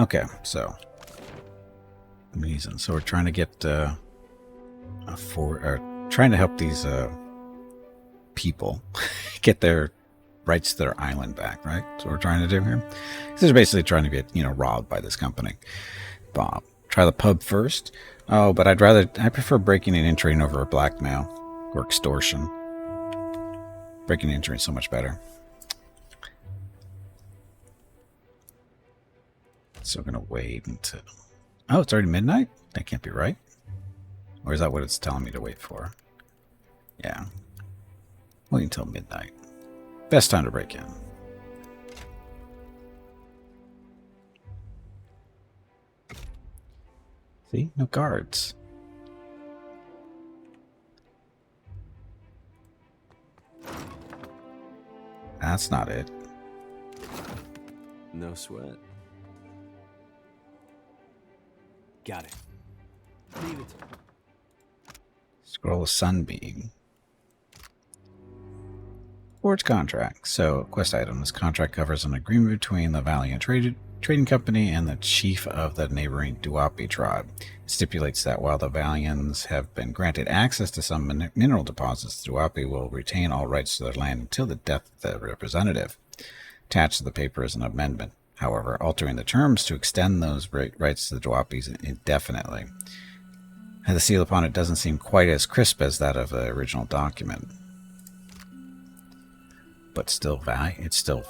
Okay, so amazing. So we're trying to get trying to help these people get their rights to their island back, right? So we're trying to do here. They're basically trying to get robbed by this company. Bob, try the pub first. Oh, but I prefer breaking and entering over blackmail or extortion. Breaking and entering is so much better. So we're gonna wait until. Oh, it's already midnight? That can't be right. Or is that what it's telling me to wait for? Yeah. Wait until midnight. Best time to break in. See? No guards. That's not it. No sweat. Got it. Leave it. Scroll of Sunbeam. Forge contract. So, quest item. This contract covers an agreement between the Valiant Trading Company and the chief of the neighboring Duapi tribe. It stipulates that while the Valians have been granted access to some mineral deposits, the Duapi will retain all rights to their land until the death of the representative. Attached to the paper is an amendment, however, altering the terms to extend those rights to the Duapis indefinitely. And the seal upon it doesn't seem quite as crisp as that of the original document. But still, it's still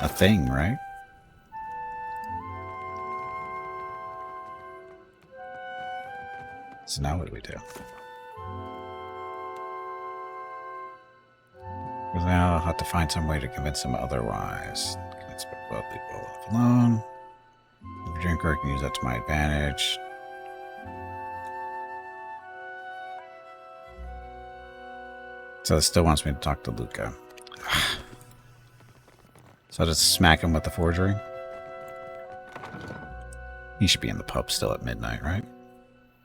a thing, right? So now what do we do? Because now I'll have to find some way to convince him otherwise. Convince both people alone. If a drinker, I can use that to my advantage. So it still wants me to talk to Luca. So I'll just smack him with the forgery. He should be in the pub still at midnight, right?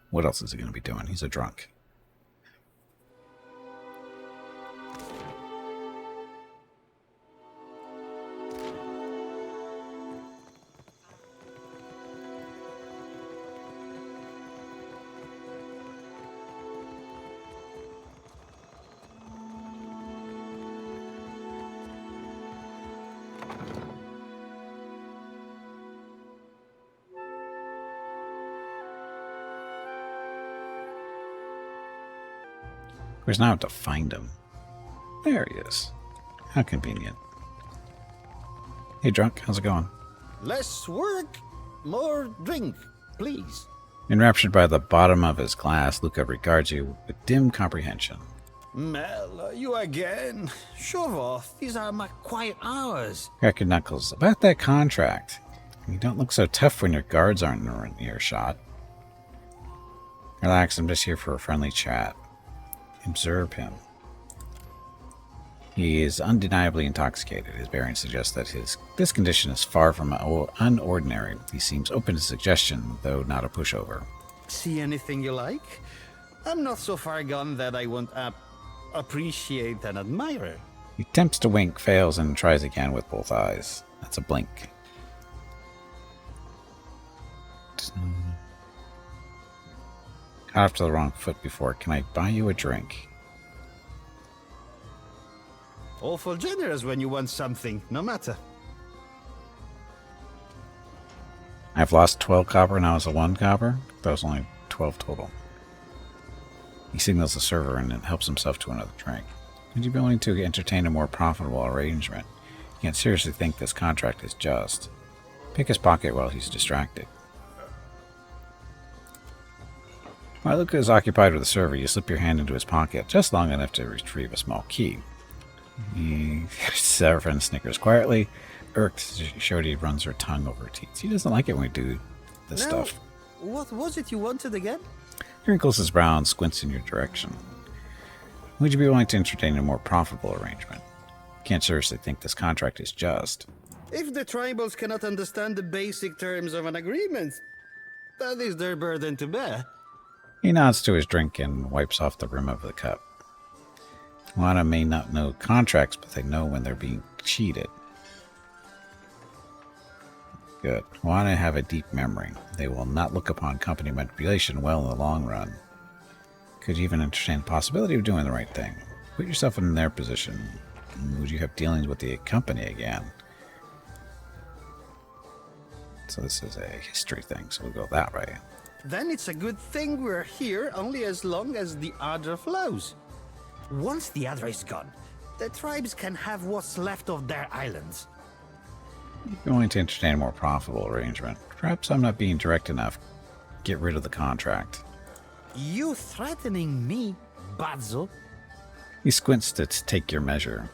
What else is he going to be doing? He's a drunk. Of course, now I have to find him. There he is. How convenient. Hey, drunk. How's it going? Less work, more drink, please. Enraptured by the bottom of his glass, Luca regards you with dim comprehension. Mel, you again? Shove off. These are my quiet hours. Crack your knuckles. About that contract. You don't look so tough when your guards aren't in earshot. Relax, I'm just here for a friendly chat. Observe him. He is undeniably intoxicated. His bearing suggests that this condition is far from unordinary. He seems open to suggestion, though not a pushover. See anything you like? I'm not so far gone that I won't appreciate and admire. He attempts to wink, fails, and tries again with both eyes. That's a blink. Got off to the wrong foot before. Can I buy you a drink? Awful generous when you want something, no matter. I've lost 12 copper, now it's a 1 copper. That was only 12 total. He signals the server and then helps himself to another drink. Would you be willing to entertain a more profitable arrangement? You can't seriously think this contract is just. Pick his pocket while he's distracted. While Luca is occupied with the server, you slip your hand into his pocket just long enough to retrieve a small key. Seraphin snickers quietly. Irked, Shodi runs her tongue over her teeth. She doesn't like it when we do this stuff. What was it you wanted again? He wrinkles his brow and squints in your direction. Would you be willing to entertain a more profitable arrangement? Can't seriously think this contract is just. If the tribals cannot understand the basic terms of an agreement, that is their burden to bear. He nods to his drink and wipes off the rim of the cup. Lana may not know contracts, but they know when they're being cheated. Good. Want to have a deep memory. They will not look upon company manipulation well in the long run. Could you even entertain the possibility of doing the right thing? Put yourself in their position. Would you have dealings with the company again? So this is a history thing, so we'll go that way. Then it's a good thing we're here only as long as the Adra flows. Once the Adra is gone, the tribes can have what's left of their islands. Going to entertain a more profitable arrangement. Perhaps I'm not being direct enough. Get rid of the contract. You threatening me, Badzo? He squints to take your measure.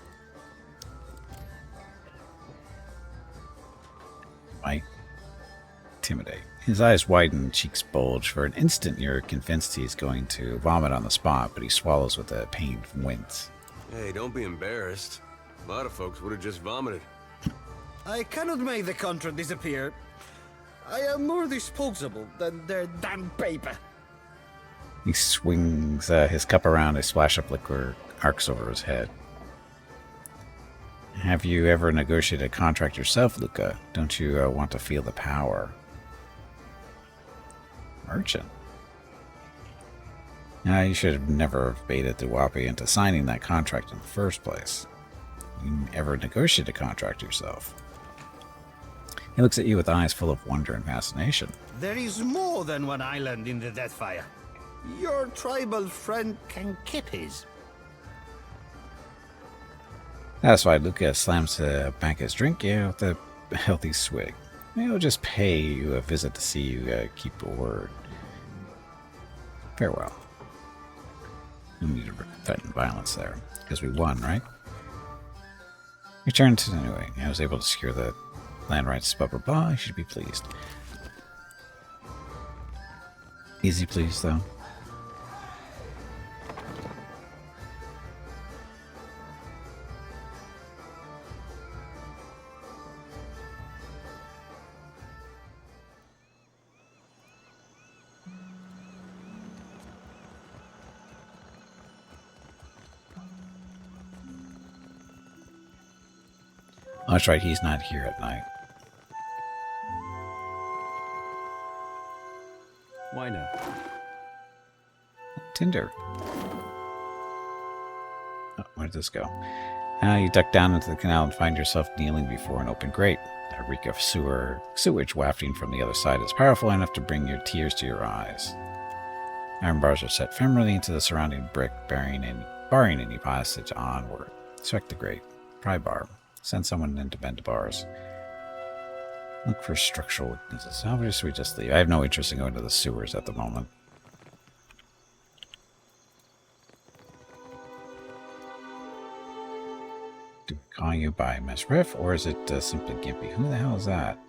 Might intimidate. His eyes widen, cheeks bulge. For an instant, you're convinced he's going to vomit on the spot, but he swallows with a pained wince. Hey, don't be embarrassed. A lot of folks would have just vomited. I cannot make the contract disappear. I am more disposable than their damn paper. He swings his cup around, a splash of liquor arcs over his head. Have you ever negotiated a contract yourself, Luca? Don't you want to feel the power? Merchant. You should have never baited Duwapi into signing that contract in the first place. You ever negotiated a contract yourself? He looks at you with eyes full of wonder and fascination. There is more than one island in the Deathfire. Your tribal friend can keep his. Satisfied, Luca slams back his drink with a healthy swig. He'll just pay you a visit to see you keep your word. Farewell. No need to threaten violence there, because we won, right? Return to Nui. I was able to secure the land rights, blah blah blah. You should be pleased. Easy please, though. Oh, that's right, he's not here at night. Why not? Tinder. Oh, where did this go? You duck down into the canal and find yourself kneeling before an open grate. A reek of sewage wafting from the other side is powerful enough to bring your tears to your eyes. Iron bars are set firmly into the surrounding brick, barring any passage onward. Select the grate. Pry bar. Send someone in to bend the bars. Look for structural weaknesses. How about we just leave? I have no interest in going to the sewers at the moment. Do we call you by Miss Riff, or is it simply Gimpy? Who the hell is that?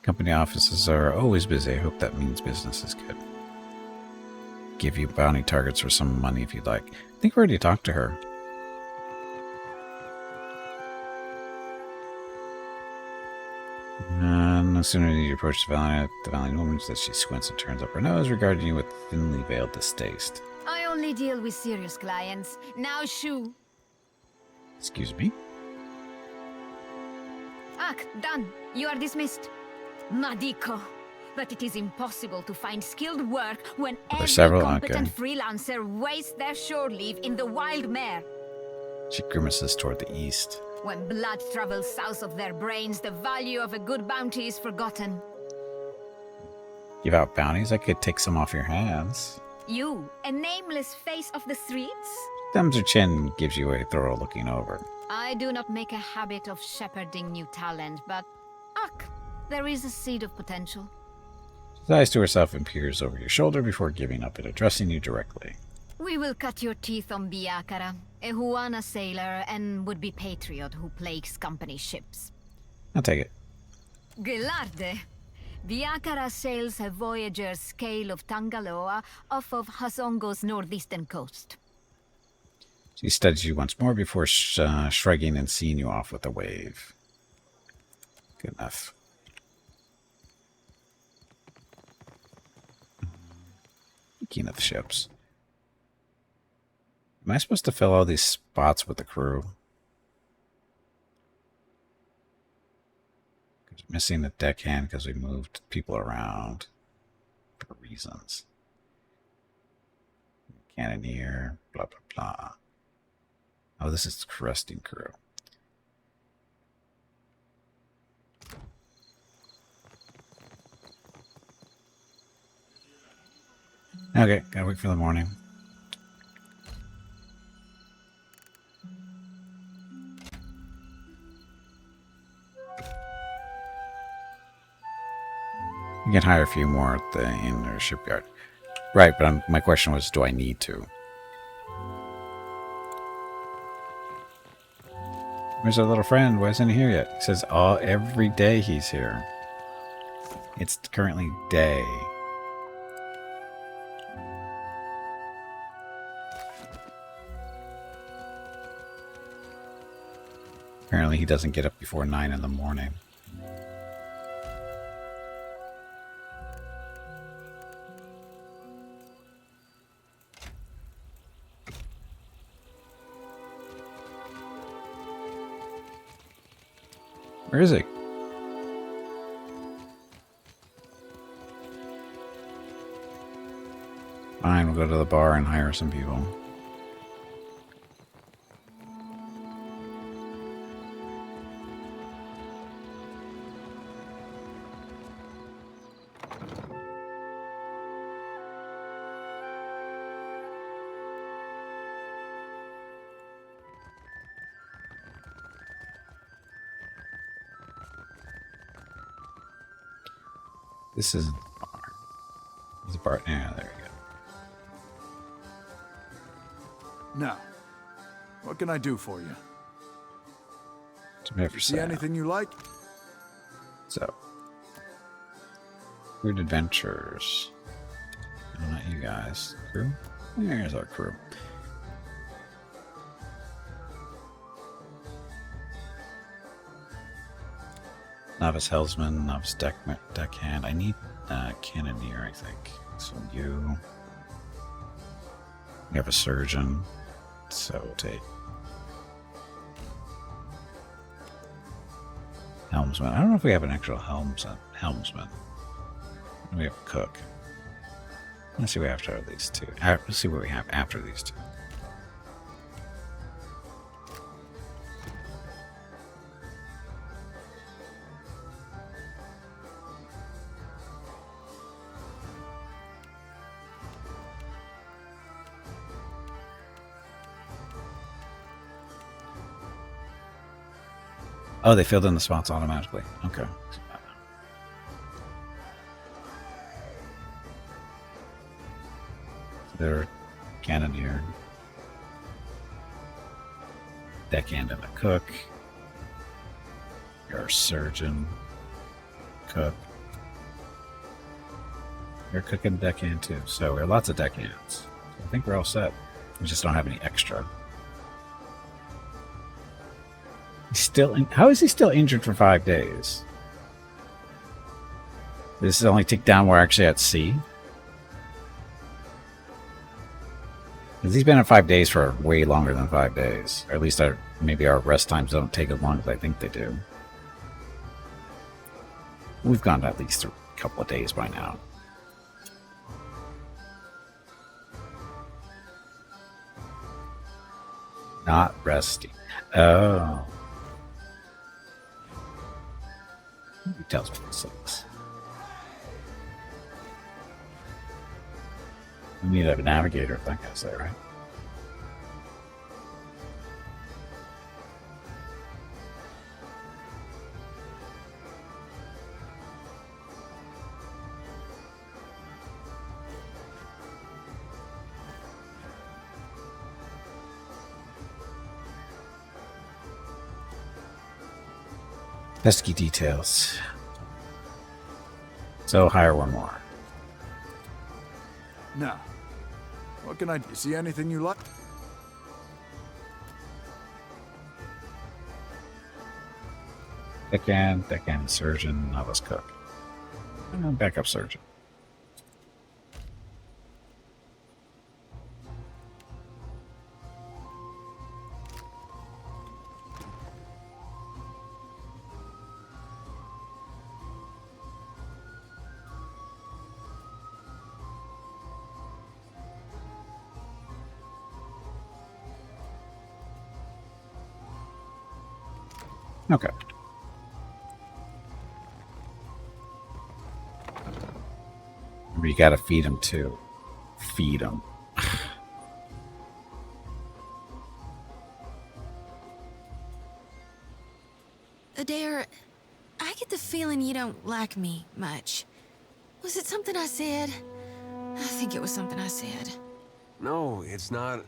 Company offices are always busy. I hope that means business is good. Give you bounty targets for some money if you'd like. I think we already talked to her. And no sooner did you approach the valiant woman that she squints and turns up her nose, regarding you with thinly veiled distaste. I only deal with serious clients. Now shoo. Excuse me? Done. You are dismissed. Madiko. But it is impossible to find skilled work when every competent freelancer wastes their shore leave in the wild mare. She grimaces toward the east. When blood travels south of their brains, the value of a good bounty is forgotten. Give out bounties? I could take some off your hands. You, a nameless face of the streets? Thumbs her chin gives you a thorough looking over. I do not make a habit of shepherding new talent, but there is a seed of potential. She eyes to herself and peers over your shoulder before giving up and addressing you directly. We will cut your teeth on Biakara, a Huana sailor and would-be patriot who plagues company ships. I'll take it. Gelarde. Biakara sails a voyager's scale of Tangaloa off of Hasongo's northeastern coast. She studies you once more before shrugging and seeing you off with a wave. Good enough. Speaking of ships. Am I supposed to fill all these spots with the crew? Missing the deckhand because we moved people around for reasons. Cannoneer, blah, blah, blah. Oh, this is resting crew. Okay, gotta wait for the morning. You can hire a few more at the inner shipyard. Right, but my question was, do I need to? Where's our little friend? Why isn't he here yet? He says, oh, every day he's here. It's currently day. Apparently he doesn't get up before 9 in the morning. Where is he? Fine, we'll go to the bar and hire some people. This isn't the bar. It's a bar. Yeah, there you go. Now, what can I do for you? For See anything you like? So, Weird Adventures. No, not you guys. Crew? There's our crew. Novice Helmsman, Novice Deckhand. I need Cannoneer, I think. So you have a Surgeon. So we'll take Helmsman. I don't know if we have an actual Helmsman. We have a Cook. Let's see what we have after these two. Let's see what we have after these two. Oh, they filled in the spots automatically. Okay. They're Cannoneer, Deckhand and a Cook. You're a Surgeon, Cook. You're a Cook and Deckhand too. So we have lots of Deckhands. I think we're all set. We just don't have any extra. How is he still injured for 5 days? This is only tick down. We're actually at sea. Because he's been at 5 days for way longer than 5 days. Or at least maybe our rest times don't take as long as I think they do. We've gone at least a couple of days by now. Not resting. Oh. He tells me this things. We need a navigator, I think I say, right? Pesky details. So hire one more. Now, what can I do? See anything you like? Deckhand, Surgeon, Novice Cook. And backup Surgeon. Okay. Remember, you gotta feed them too. Feed them. Adair, I get the feeling you don't like me much. Was it something I said? I think it was something I said. No, it's not.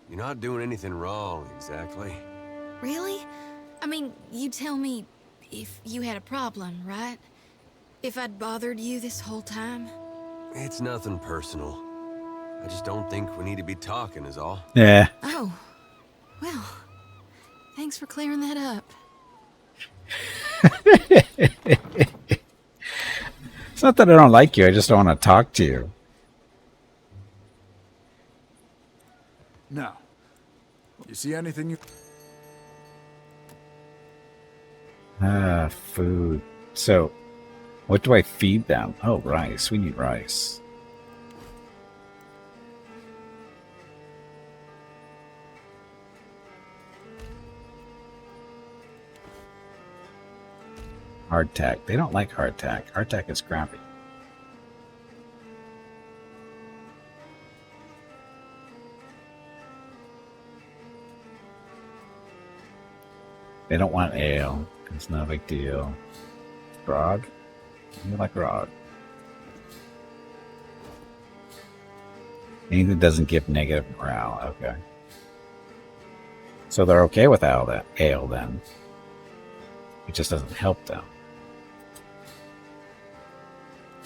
You're not doing anything wrong, exactly. Really? I mean, you tell me if you had a problem, right? If I'd bothered you this whole time? It's nothing personal. I just don't think we need to be talking, is all. Yeah. Oh. Well, thanks for clearing that up. It's not that I don't like you. I just don't want to talk to you. Now, you see anything you... Food. So, what do I feed them? Oh, rice. We need rice. Hardtack. They don't like hardtack. Hardtack is crappy. They don't want ale. It's no big deal. Grog? You like grog. Anything that doesn't give negative morale. Okay. So they're okay with ale then. It just doesn't help them.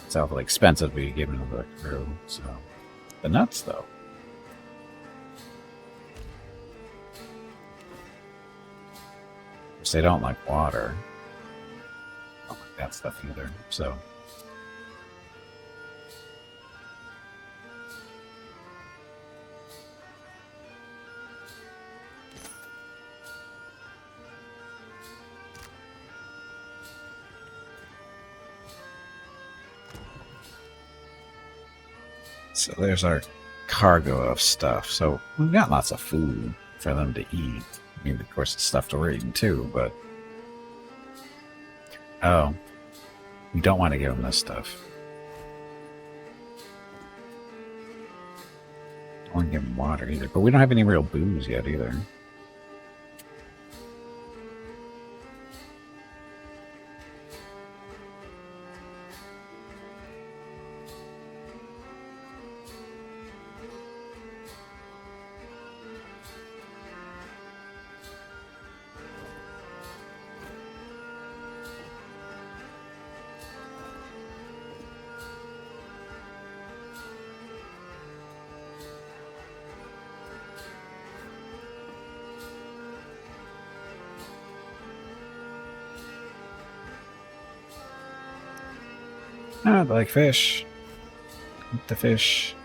It's awfully expensive to be given to the crew. So the nuts though. They don't like water. I don't like that stuff either. So there's our cargo of stuff. So we've got lots of food for them to eat. I mean, of course, it's stuff to we're eating too, but... Oh. We don't want to give them this stuff. Don't want to give them water either. But we don't have any real booze yet either. Ah, they like fish. Eat the fish.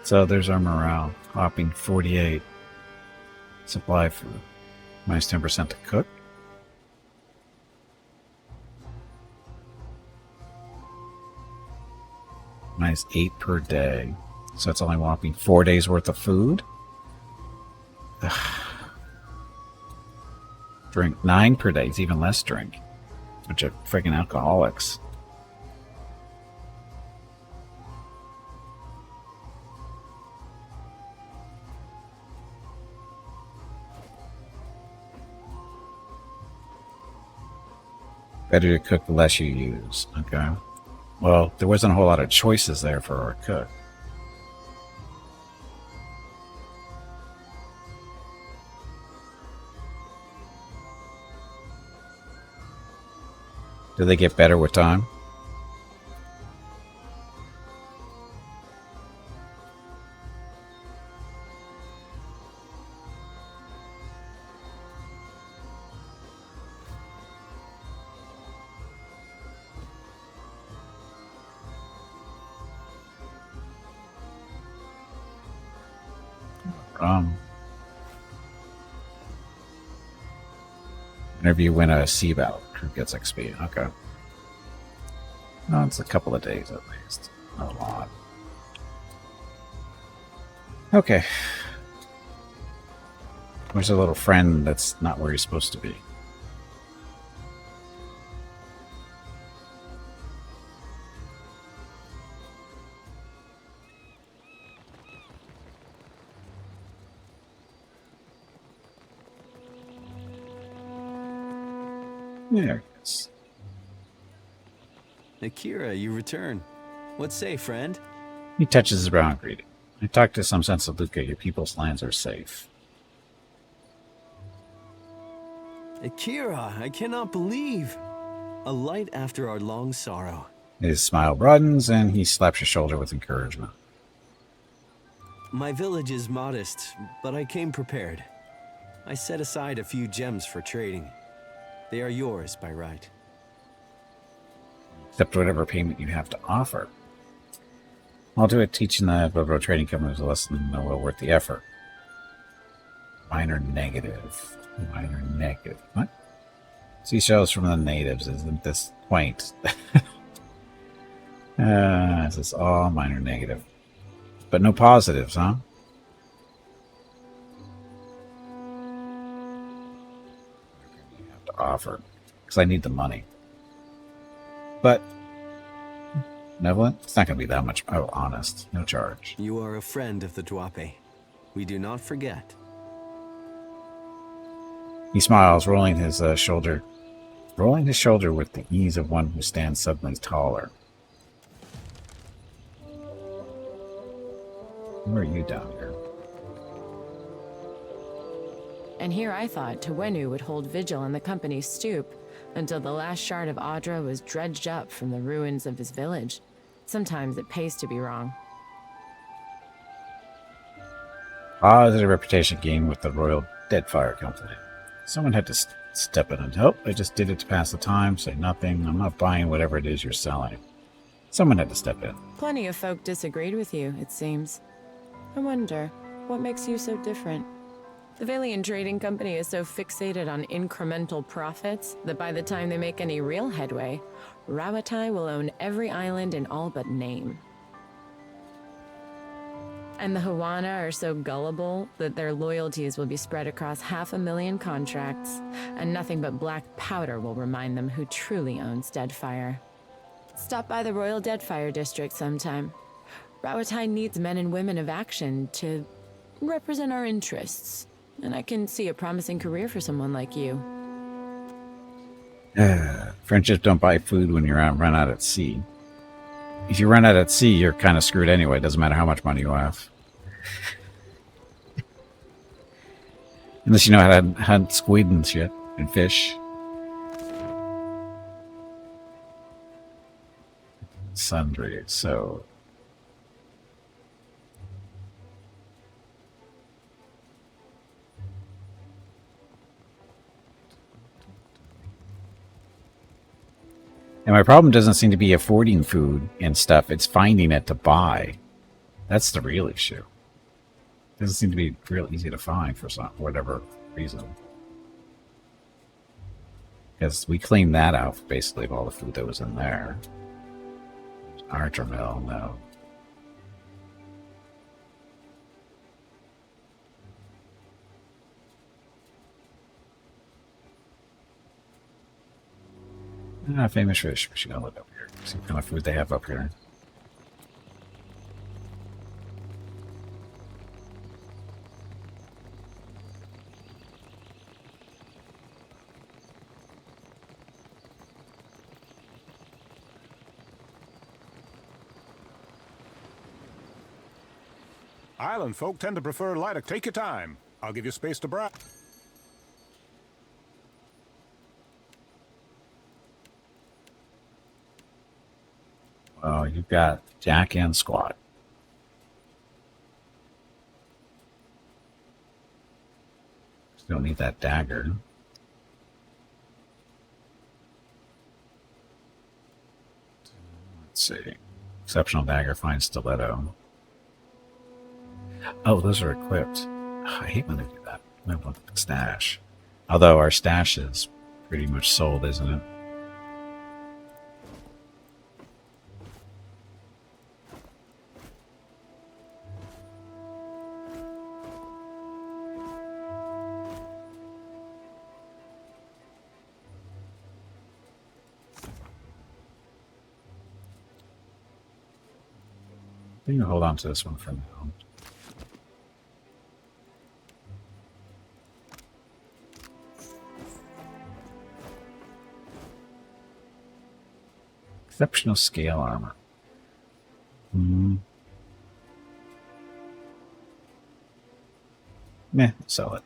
So there's our morale. Hopping 48. Supply food. Minus 10% to cook. Minus 8 per day. So it's only whopping 4 days worth of food. Ugh. Drink 9 per day. It's even less drink. Bunch of freaking alcoholics. Better to cook the less you use. Okay. Well, there wasn't a whole lot of choices there for our cook. Do they get better with time? Whenever you win a sea battle, crew gets XP. Okay. No, it's a couple of days at least. Not a lot. Okay. Where's a little friend that's not where he's supposed to be? There he is. Akira, you return. What say, friend? He touches his brow in greeting. I talked to some sense of Luca. Your people's lands are safe. Akira, I cannot believe. A light after our long sorrow. His smile broadens, and he slaps your shoulder with encouragement. My village is modest, but I came prepared. I set aside a few gems for trading. They are yours by right. Except whatever payment you have to offer. I'll do it teaching the railroad trading companies a lesson well worth the effort. Minor negative. Minor negative. What? Seashells from the natives. Isn't this quaint? This is all minor negative. But no positives, huh? You have to offer. Because I need the money. But benevolent? It's not going to be that much. Oh, honest. No charge. You are a friend of the Duape. We do not forget. He smiles, rolling his shoulder with the ease of one who stands suddenly taller. Where are you down here? And here I thought Tawenu would hold vigil on the company's stoop until the last shard of Audra was dredged up from the ruins of his village. Sometimes it pays to be wrong. Positive reputation gained with the Royal Deadfire Company. Someone had to step in and help. I just did it to pass the time, say nothing. I'm not buying whatever it is you're selling. Someone had to step in. Plenty of folk disagreed with you, it seems. I wonder, what makes you so different? The Valian Trading Company is so fixated on incremental profits that by the time they make any real headway, Rawatai will own every island in all but name. And the Hawana are so gullible that their loyalties will be spread across 500,000 contracts, and nothing but black powder will remind them who truly owns Deadfire. Stop by the Royal Deadfire District sometime. Rawatai needs men and women of action to represent our interests, and I can see a promising career for someone like you. Friendships don't buy food when you're run out at sea. If you run out at sea, you're kind of screwed anyway. It doesn't matter how much money you have. Unless you know how to hunt squid and shit, and fish. Sundry, so... And my problem doesn't seem to be affording food and stuff. It's finding it to buy. That's the real issue. It doesn't seem to be real easy to find for whatever reason. Because we cleaned that out, basically, of all the food that was in there. Artermill, no. Famous fish. We should go look up here. See what kind of food they have up here. Island folk tend to prefer lighter. Take your time. I'll give you space to browse. Well, you've got Jack and Squat. Still need that dagger. Let's see. Exceptional dagger finds stiletto. Oh, those are equipped. I hate when they do that. I want the stash. Although our stash is pretty much sold, isn't it? think I'll hold on to this one for now. Exceptional scale armor. Meh, sell it.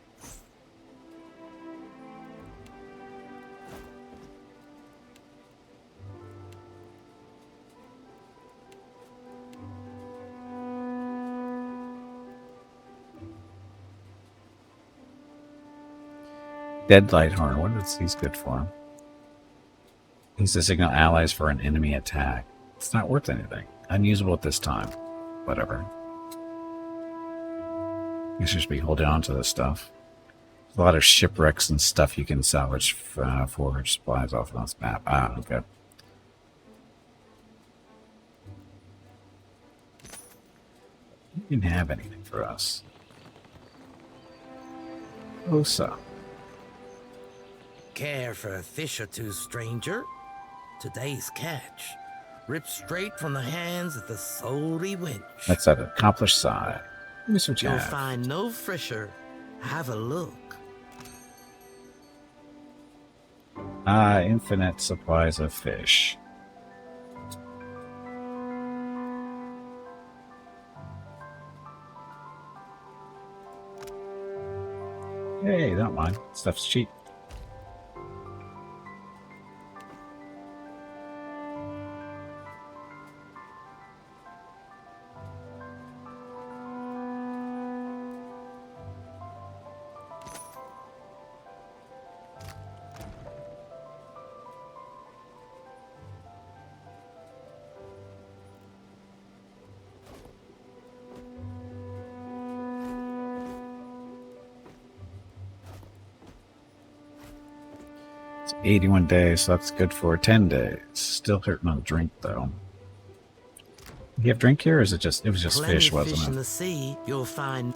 Deadlight horn. What is he's good for? He's to signal allies for an enemy attack. It's not worth anything. Unusable at this time. Whatever. You should just be holding on to this stuff. There's a lot of shipwrecks and stuff you can salvage for supplies off of this map. Ah, okay. You didn't have anything for us. Osa. Care for a fish or two, stranger? Today's catch. Ripped straight from the hands of the salty winch. That's that accomplished side. Let me see what you You'll have. find no fresher. Have a look. Ah, infinite supplies of fish. Hey, don't mind. Stuff's cheap. It's 81 days, so that's good for 10 days. Still hurting on drink, though. You have drink here, or is it just... It was just Plenty fish, of fish wasn't in it? the sea, you'll find.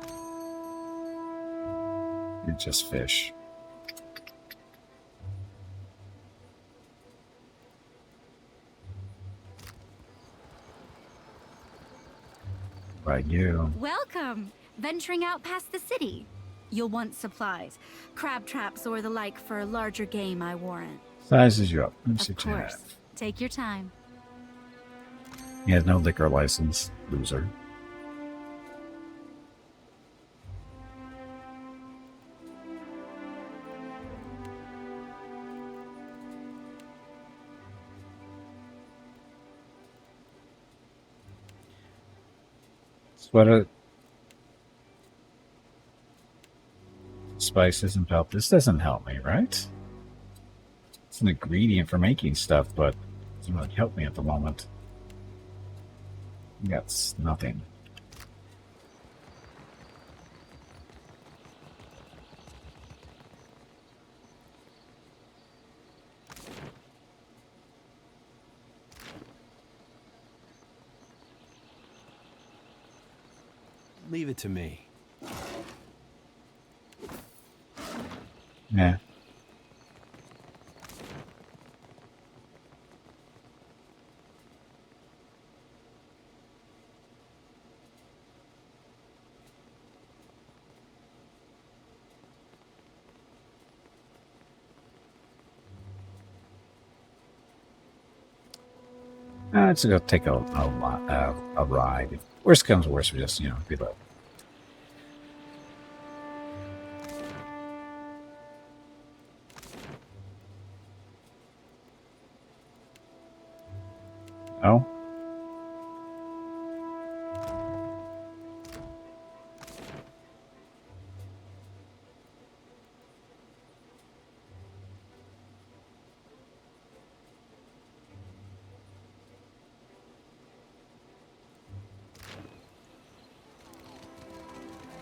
It's just fish. Right, you. Welcome! Venturing out past the city. You'll want supplies, crab traps or the like for larger game, I warrant. Sizes you up. Let me see Of what you course. have. Take your time. He has no liquor license. Loser. Sweater. Spices and pelt. This doesn't help me, right? It's an ingredient for making stuff, but it doesn't really help me at the moment. That's nothing. Leave it to me. Yeah. Let's go take a ride. If worst comes to worst, we just, be like, oh?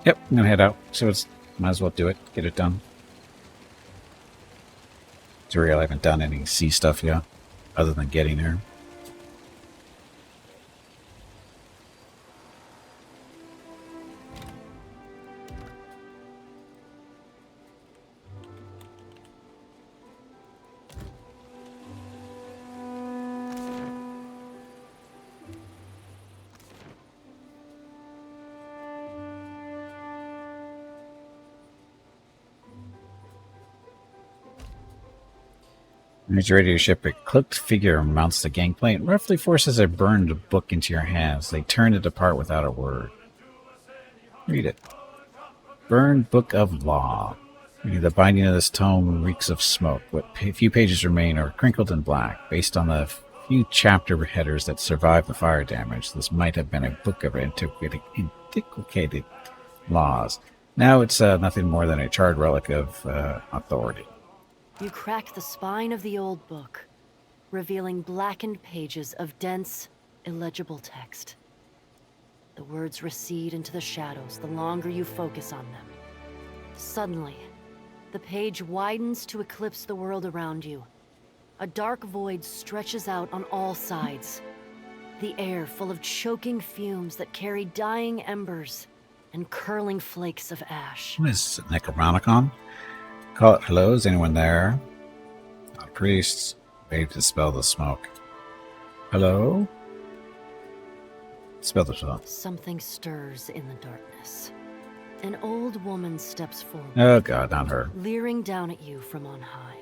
Yep, I'm gonna head out. So it's might as well do it. Get it done. It's real. I haven't done any sea stuff yet, other than getting there. As you radio ship, a cloaked figure mounts the gangplank and roughly forces a burned book into your hands. They turn it apart without a word. Read it. Burned Book of Law. The binding of this tome reeks of smoke. What few pages remain are crinkled and black. Based on the few chapter headers that survived the fire damage, this might have been a book of antiquated laws. Now it's nothing more than a charred relic of authority. You crack the spine of the old book, revealing blackened pages of dense, illegible text. The words recede into the shadows the longer you focus on them. Suddenly, the page widens to eclipse the world around you. A dark void stretches out on all sides. The air full of choking fumes that carry dying embers and curling flakes of ash. What is it, Necromonicon? Call it. Hello, is anyone there? Not priests. Wait to dispel the smoke. Hello? Dispel the smoke. Something stirs in the darkness. An old woman steps forward. Oh god, not her. Leering down at you from on high.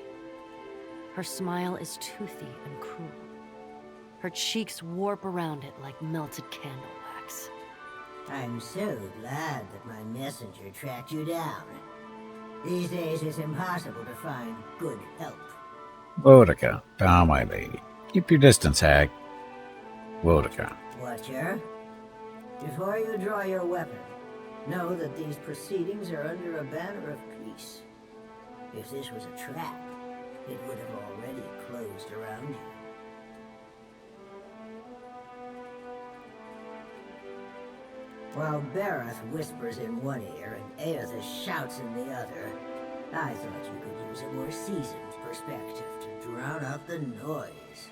Her smile is toothy and cruel. Her cheeks warp around it like melted candle wax. I'm so glad that my messenger tracked you down. These days it's impossible to find good help. Boudica, bow my lady. Keep your distance, hag. Boudica. Watcher, before you draw your weapon, know that these proceedings are under a banner of peace. If this was a trap, it would have already closed around you. While Bareth whispers in one ear and Aethys shouts in the other, I thought you could use a more seasoned perspective to drown out the noise.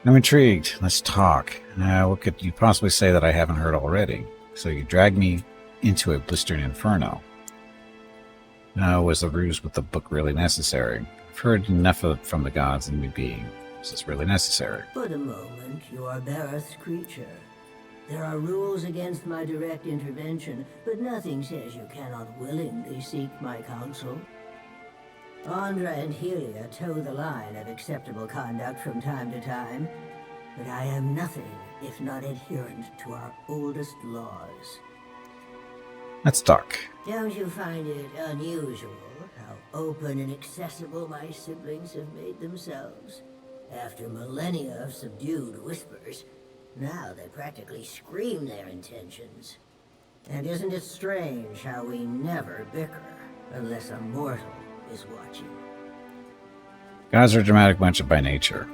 I'm intrigued. Let's talk. Now, what could you possibly say that I haven't heard already? So you dragged me into a blistering inferno. Now, was the ruse with the book really necessary? I've heard enough from the gods and me being. Is this really necessary? For the moment, you are Bareth's creature. There are rules against my direct intervention, but nothing says you cannot willingly seek my counsel. Andra and Helia toe the line of acceptable conduct from time to time, but I am nothing if not adherent to our oldest laws. Let's talk. Don't you find it unusual how open and accessible my siblings have made themselves? After millennia of subdued whispers, now they practically scream their intentions. And isn't it strange how we never bicker unless a mortal is watching? Gods are a dramatic bunch by nature.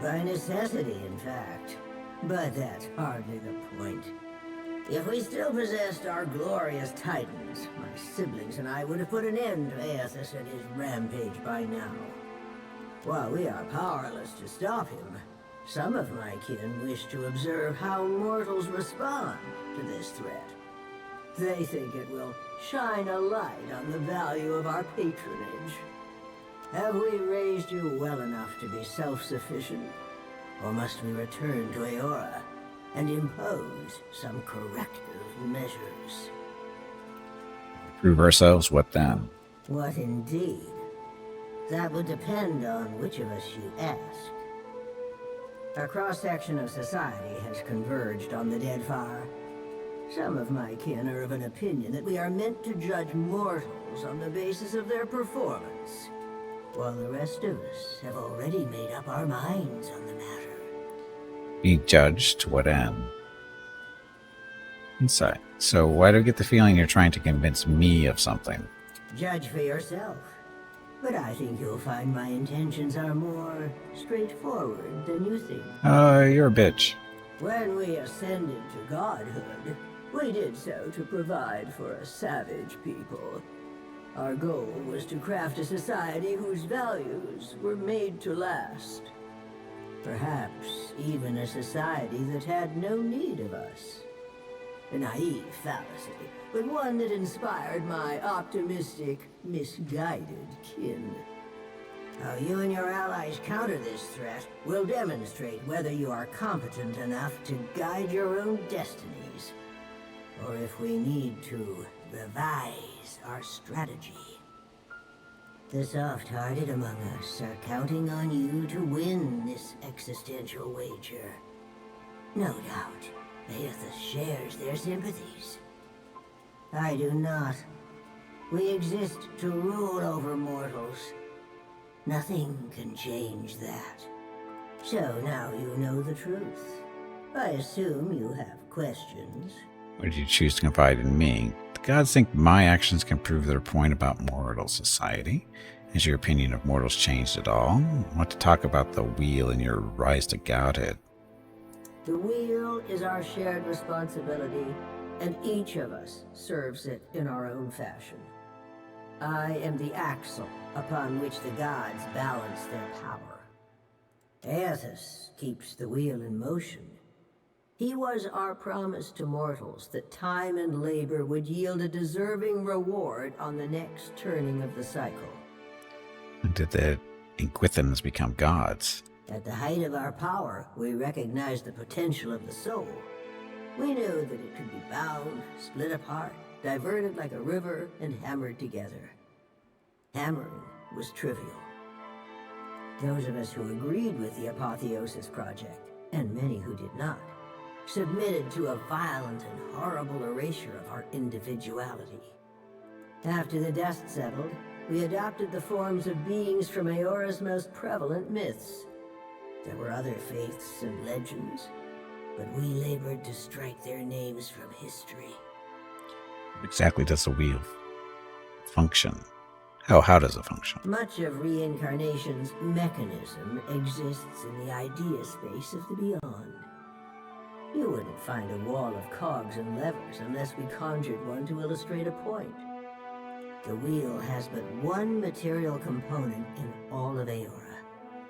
By necessity, in fact. But that's hardly the point. If we still possessed our glorious titans, my siblings and I would have put an end to Aethys and his rampage by now. While we are powerless to stop him, some of my kin wish to observe how mortals respond to this threat. They think it will shine a light on the value of our patronage. Have we raised you well enough to be self-sufficient? Or must we return to Eora and impose some corrective measures? Prove ourselves, what then? What indeed? That would depend on which of us you ask. A cross-section of society has converged on the Deadfire. Some of my kin are of an opinion that we are meant to judge mortals on the basis of their performance, while the rest of us have already made up our minds on the matter. Be judged to what end? Insight. So why do I get the feeling you're trying to convince me of something? Judge for yourself. But I think you'll find my intentions are more straightforward than you think. You're a bitch. When we ascended to godhood, we did so to provide for a savage people. Our goal was to craft a society whose values were made to last. Perhaps even a society that had no need of us. A naive fallacy, but one that inspired my optimistic, misguided kin. How you and your allies counter this threat will demonstrate whether you are competent enough to guide your own destinies, or if we need to revise our strategy. The soft-hearted among us are counting on you to win this existential wager. No doubt, Aethys shares their sympathies. I do not. We exist to rule over mortals. Nothing can change that. So now you know the truth. I assume you have questions. Why did you choose to confide in me? The gods think my actions can prove their point about mortal society. Has your opinion of mortals changed at all? I want to talk about the wheel and your rise to godhead. The wheel is our shared responsibility, and each of us serves it in our own fashion. I am the axle upon which the gods balance their power. Aethys keeps the wheel in motion. He was our promise to mortals that time and labor would yield a deserving reward on the next turning of the cycle. Did the Inquithans become gods? At the height of our power, we recognized the potential of the soul. We knew that it could be bound, split apart, diverted like a river, and hammered together. Hammering was trivial. Those of us who agreed with the Apotheosis Project, and many who did not, submitted to a violent and horrible erasure of our individuality. After the dust settled, we adopted the forms of beings from Eora's most prevalent myths. There were other faiths and legends, but we labored to strike their names from history. Exactly does the wheel function? How does it function? Much of reincarnation's mechanism exists in the idea space of the beyond. You wouldn't find a wall of cogs and levers unless we conjured one to illustrate a point. The wheel has but one material component in all of Eora,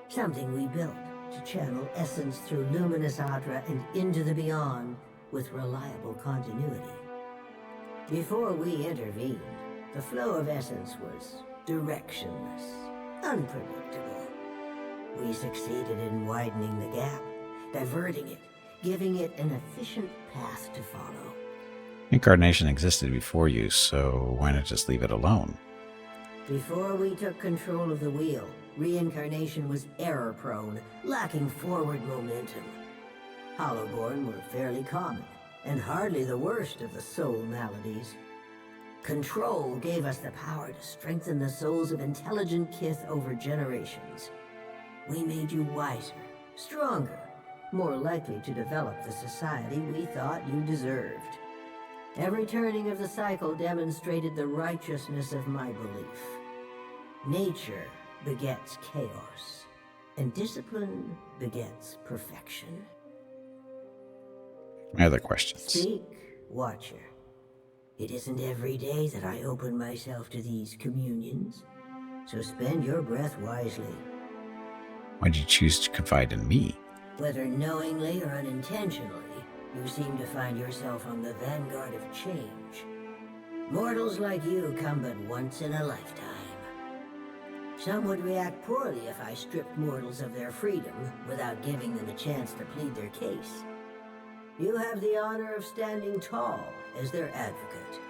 something we built to channel essence through luminous Adra and into the beyond with reliable continuity. Before we intervened, the flow of essence was directionless, unpredictable. We succeeded in widening the gap, diverting it, giving it an efficient path to follow. Incarnation existed before you, so why not just leave it alone? Before we took control of the wheel, reincarnation was error-prone, lacking forward momentum. Hollowborn were fairly common, and hardly the worst of the soul maladies. Control gave us the power to strengthen the souls of intelligent kith over generations. We made you wiser, stronger, more likely to develop the society we thought you deserved. Every turning of the cycle demonstrated the righteousness of my belief. Nature begets chaos, and discipline begets perfection. My other questions. Speak, Watcher. It isn't every day that I open myself to these communions, so spend your breath wisely. Why did you choose to confide in me? Whether knowingly or unintentionally, you seem to find yourself on the vanguard of change. Mortals like you come but once in a lifetime. Some would react poorly if I stripped mortals of their freedom without giving them a chance to plead their case. You have the honor of standing tall as their advocate.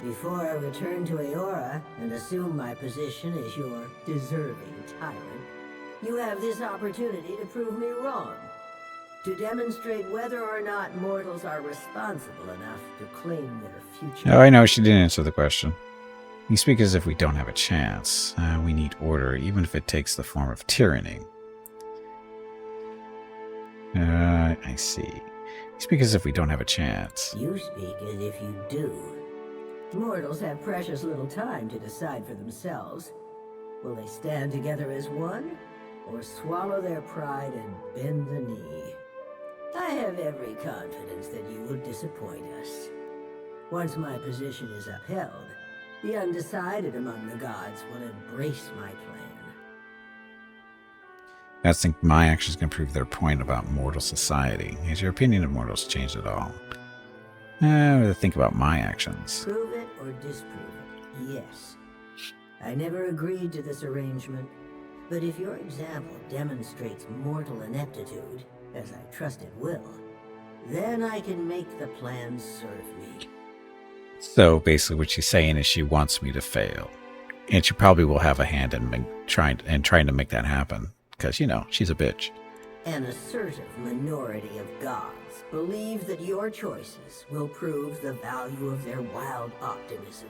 Before I return to Eora and assume my position as your deserving tyrant, you have this opportunity to prove me wrong. To demonstrate whether or not mortals are responsible enough to claim their future. Oh, I know, she didn't answer the question. You speak as if we don't have a chance. We need order, even if it takes the form of tyranny. I see. You speak as if we don't have a chance. You speak as if you do. Mortals have precious little time to decide for themselves. Will they stand together as one, or swallow their pride and bend the knee? I have every confidence that you will disappoint us. Once my position is upheld, the undecided among the gods will embrace my plan. I think my actions can prove their point about mortal society. Has your opinion of mortals changed at all? Think about my actions. Prove it or disprove it, yes. I never agreed to this arrangement, but if your example demonstrates mortal ineptitude, as I trust it will, then I can make the plan serve me. So basically what she's saying is she wants me to fail. And she probably will have a hand in trying to make that happen. Because, you know, she's a bitch. An assertive minority of gods believe that your choices will prove the value of their wild optimism.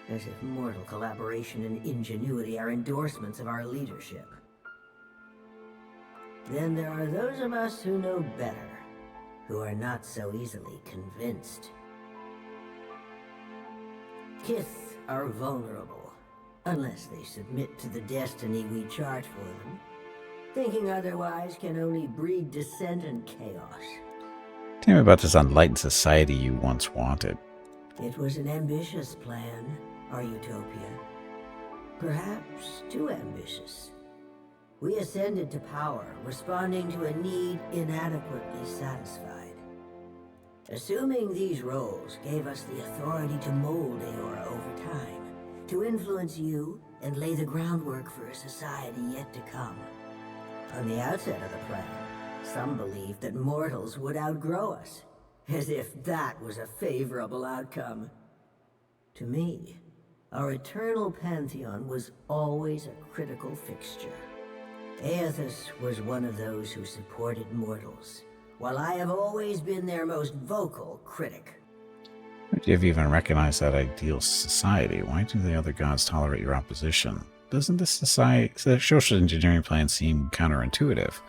As if mortal collaboration and ingenuity are endorsements of our leadership. Then there are those of us who know better, who are not so easily convinced. Kith are vulnerable, unless they submit to the destiny we chart for them. Thinking otherwise can only breed dissent and chaos. Tell me about this enlightened society you once wanted. It was an ambitious plan, our utopia. Perhaps too ambitious. We ascended to power, responding to a need inadequately satisfied. Assuming these roles gave us the authority to mold Aora over time, to influence you and lay the groundwork for a society yet to come. On the outset of the plan, some believed that mortals would outgrow us, as if that was a favorable outcome. To me, our eternal pantheon was always a critical fixture. Aethys was one of those who supported mortals, while I have always been their most vocal critic. If you've even recognized that ideal society, why do the other gods tolerate your opposition? Doesn't this social engineering plan seem counterintuitive?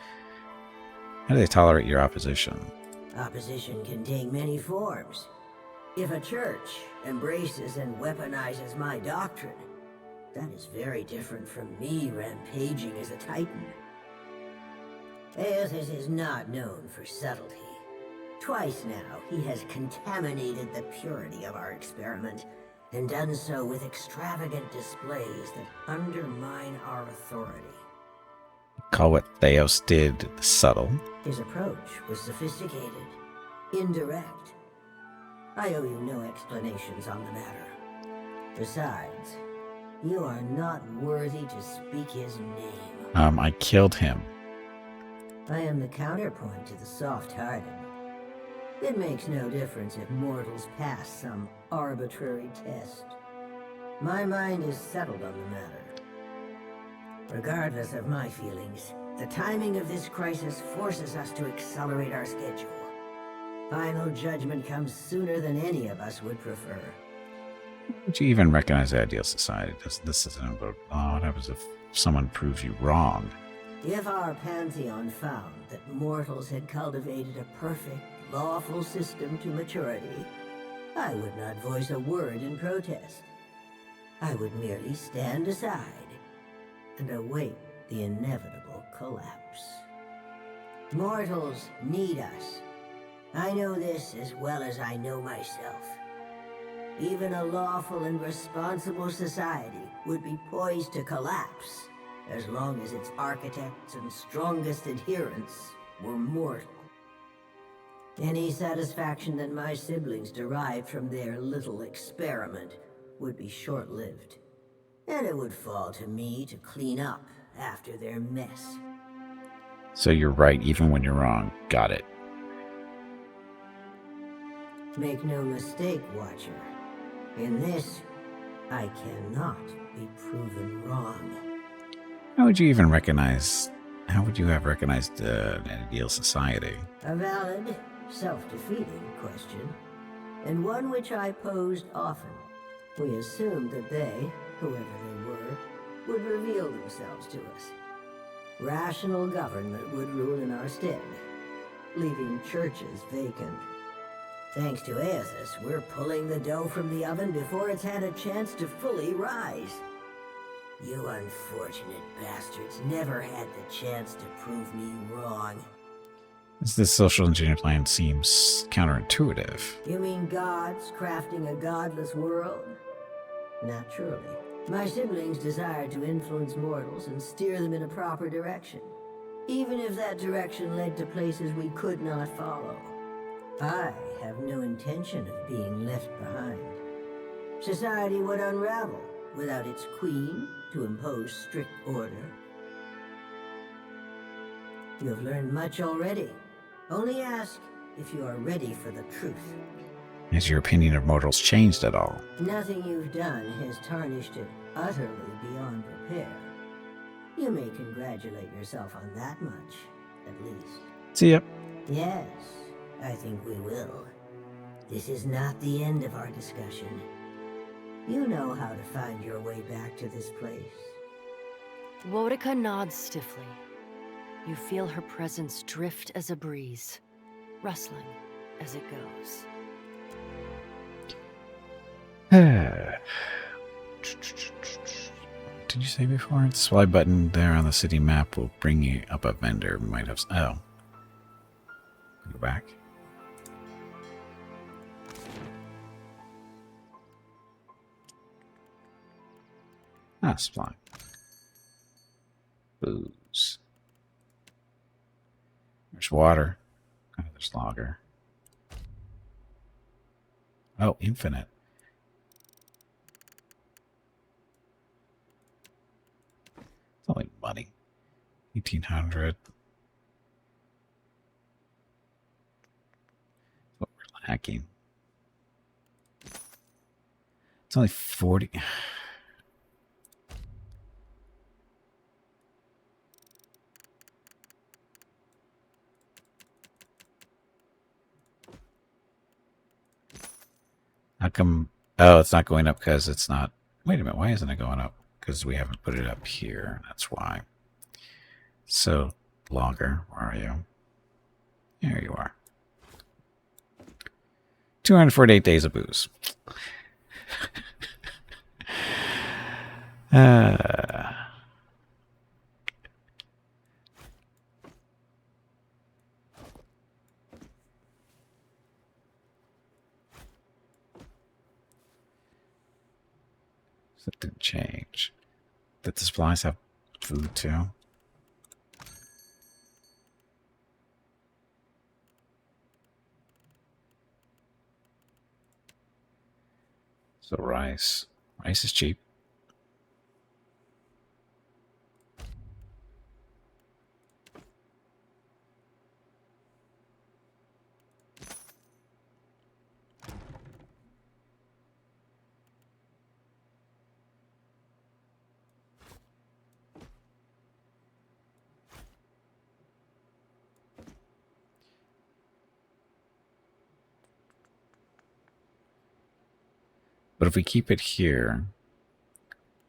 How do they tolerate your opposition? Opposition can take many forms. If a church embraces and weaponizes my doctrine, that is very different from me rampaging as a titan. Aethys is not known for subtlety. Twice now, he has contaminated the purity of our experiment, and done so with extravagant displays that undermine our authority. Call what Theos did subtle. His approach was sophisticated, indirect. I owe you no explanations on the matter. Besides, you are not worthy to speak his name. I killed him. I am the counterpoint to the soft-hearted. It makes no difference if mortals pass some arbitrary test. My mind is settled on the matter. Regardless of my feelings, the timing of this crisis forces us to accelerate our schedule. Final judgment comes sooner than any of us would prefer. Would you even recognize the ideal society? This isn't about what happens if someone proves you wrong. If our pantheon found that mortals had cultivated a perfect, lawful system to maturity, I would not voice a word in protest. I would merely stand aside and await the inevitable collapse. Mortals need us. I know this as well as I know myself. Even a lawful and responsible society would be poised to collapse as long as its architects and strongest adherents were mortal. Any satisfaction that my siblings derived from their little experiment would be short-lived, and it would fall to me to clean up after their mess. So you're right even when you're wrong. Got it. Make no mistake, Watcher. In this, I cannot be proven wrong. How would you have recognized an ideal society? A valid, self-defeating question, and one which I posed often. We assumed that they, whoever they were, would reveal themselves to us. Rational government would rule in our stead, leaving churches vacant. Thanks to Aethys, we're pulling the dough from the oven before it's had a chance to fully rise. You unfortunate bastards never had the chance to prove me wrong. This social engineering plan seems counterintuitive. You mean gods crafting a godless world? Naturally. My siblings desired to influence mortals and steer them in a proper direction, even if that direction led to places we could not follow. I have no intention of being left behind. Society would unravel without its queen to impose strict order. You have learned much already. Only ask if you are ready for the truth. Has your opinion of mortals changed at all? Nothing you've done has tarnished it. utterly beyond repair. You may congratulate yourself on that much, at least. See ya. Yes, I think we will. This is not the end of our discussion. You know how to find your way back to this place. Wotica nods stiffly. You feel her presence drift as a breeze, rustling as it goes. Did you say before? The supply button there on the city map will bring you up a vendor. Might have. Oh. Go back. Ah, supply. Booze. There's water. Oh, there's lager. Oh, infinite. It's only money. 1800. What we're lacking. It's only 40. How come? Oh, it's not going up because it's not. Wait a minute. Why isn't it going up? Because we haven't put it up here. That's why. So, logger, where are you? There you are. 248 days of booze. That didn't change. Did the supplies have food too? So rice. Rice is cheap. But if we keep it here,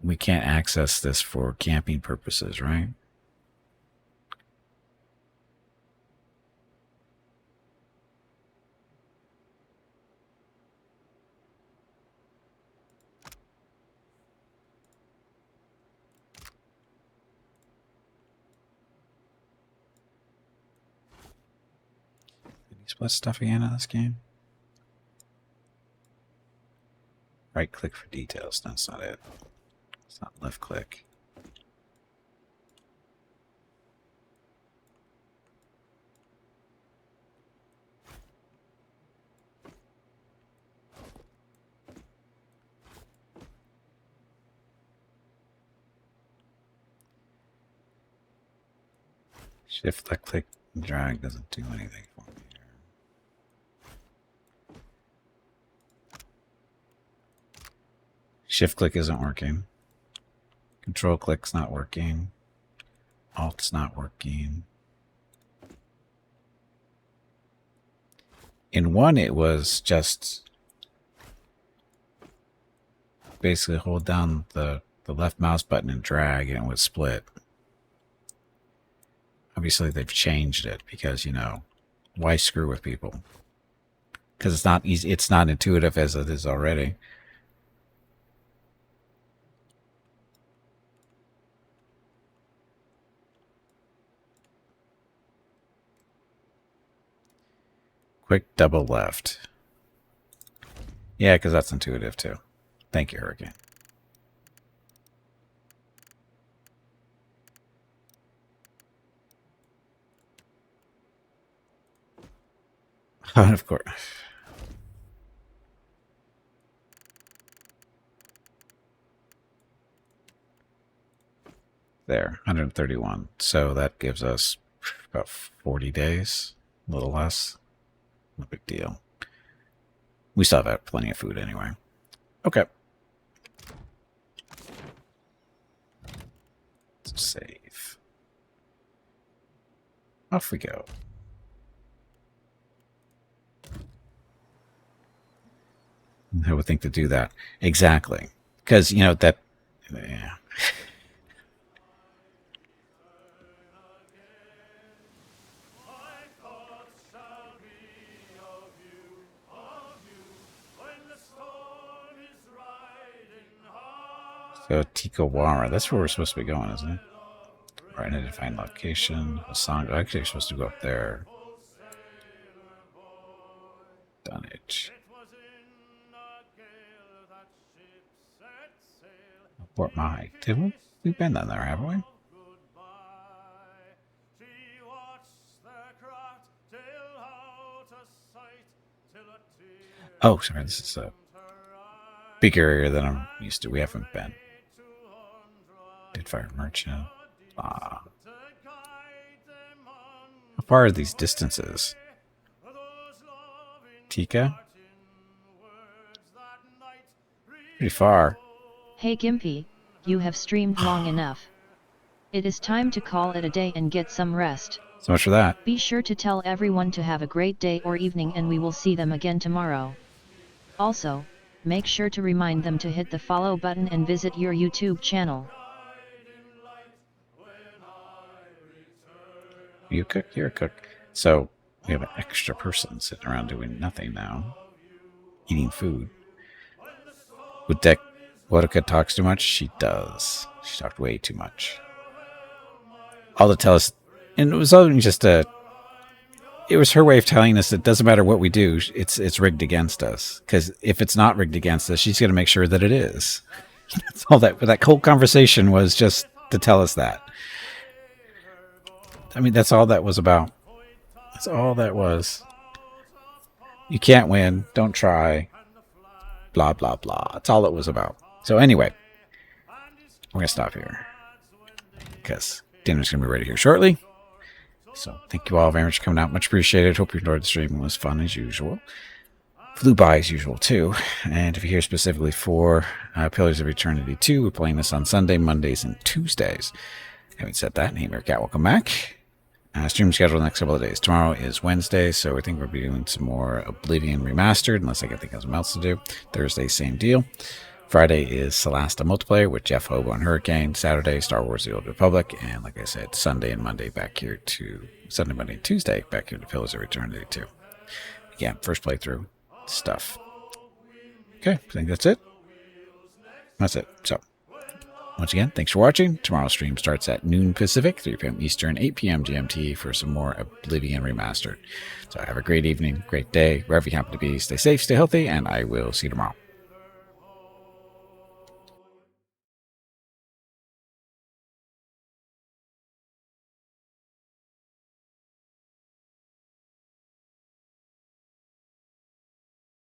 we can't access this for camping purposes, right? Did you split stuff again in this game? Right click for details. That's not it. It's not left click. Shift left click and drag doesn't do anything for me here. Shift click isn't working. Control click's not working. Alt's not working. In one, it was just basically hold down the left mouse button and drag and it would split. Obviously, they've changed it because, you know, why screw with people? Because it's not easy. It's not intuitive as it is already. Quick double left. Yeah, because that's intuitive too. Thank you, Hurricane. Of course. There, 131. So that gives us about 40 days, a little less. No big deal. We still have plenty of food anyway. Okay. So save. Off we go. Who would think to do that? Exactly. Because, you know, that... Yeah. So, Tikawara. That's where we're supposed to be going, isn't it? Right, I need to find location. Song. Actually, you're supposed to go up there. Dunnage. Port Mahé. We've been down there, haven't we? Oh, sorry, this is a bigger area than I'm used to. We haven't been. Did fire merchant. How far are these distances? Tika? Pretty far. Hey Gimpy, you have streamed long enough. It is time to call it a day and get some rest. So much for that. Be sure to tell everyone to have a great day or evening and we will see them again tomorrow. Also, make sure to remind them to hit the follow button and visit your YouTube channel. You cook? You're a cook. So, we have an extra person sitting around doing nothing now. Eating food. Would Wodaka talks too much? She does. She talked way too much. All to tell us, and it was only just it was her way of telling us that it doesn't matter what we do, it's rigged against us. Because if it's not rigged against us, she's going to make sure that it is. That's all that whole conversation was, just to tell us that. I mean, that's all that was about. That's all that was. You can't win. Don't try. Blah, blah, blah. That's all it was about. So anyway, we're going to stop here. Because dinner's going to be ready here shortly. So thank you all very much for coming out. Much appreciated. Hope you enjoyed the stream. It was fun as usual. Flew by as usual too. And if you're here specifically for Pillars of Eternity 2, we're playing this on Sunday, Mondays, and Tuesdays. Having said that, hey, Cat, welcome back. Stream schedule the next couple of days. Tomorrow is Wednesday, so I think we'll be doing some more Oblivion Remastered, unless I can think of something else to do. Thursday, same deal. Friday is Celasta Multiplayer with Jeff Hobo and Hurricane. Saturday, Star Wars The Old Republic. And like I said, Sunday and Monday back here to... Sunday, Monday, and Tuesday back here to Pillars of Eternity 2. Again, first playthrough stuff. Okay, I think that's it. That's it. So... Once again, thanks for watching. Tomorrow's stream starts at noon Pacific, 3 p.m. Eastern, 8 p.m. GMT for some more Oblivion Remastered. So have a great evening, great day, wherever you happen to be. Stay safe, stay healthy, and I will see you tomorrow.